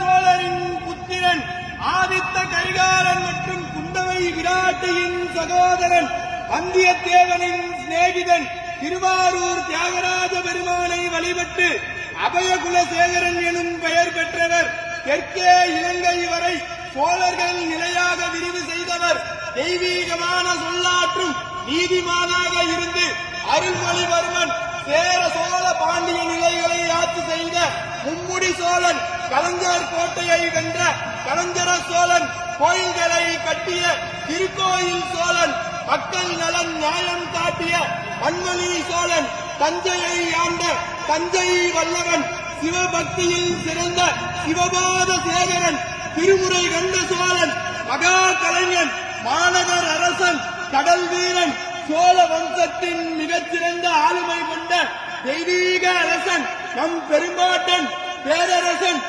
சோழரின் புத்திரன், ஆதித்த கரிகாலன் மற்றும் குந்தவை விராட்டியின் சகோதரன், வந்தியத்தேவனின் சிநேகிதன், திருவாரூர் தியாகராஜ பெருமானை வழிபட்டு அபயகுலசேகரன் எனும் பெயர் பெற்றவர். தெற்கே இலங்கை வரை சோழர்கள் நிலையாக விரிவு செய்தவர். தெய்வீகமான சொல்லாற்றும் நீதிமானாக இருந்து அருள்மொழிவர்மன் சேர சோழ பாண்டிய நிலைகளை ஆட்சி செய்த மும்முடி சோழன், கலைஞர் கோட்டையை வென்ற கலைஞர சோழன், கோயில்களை கட்டிய திருக்கோயில் சோழன், மக்கள் நலன் நியாயம் காட்டிய மண்மொழி சோழன், தஞ்சையை ஆண்ட தஞ்சை வல்லவன், சிவபக்தியில் சிறந்த சிவபாத சேகரன், திருமுறை கண்ட சோழன், மகா கலைஞன், மாநகர் அரசன், கடல் வீரன், சோழ வம்சத்தின் மிகச்சிறந்த ஆளுமை கொண்ட தெய்வீக அரசன், நம் பெரும்பாட்டன் பேரரசன்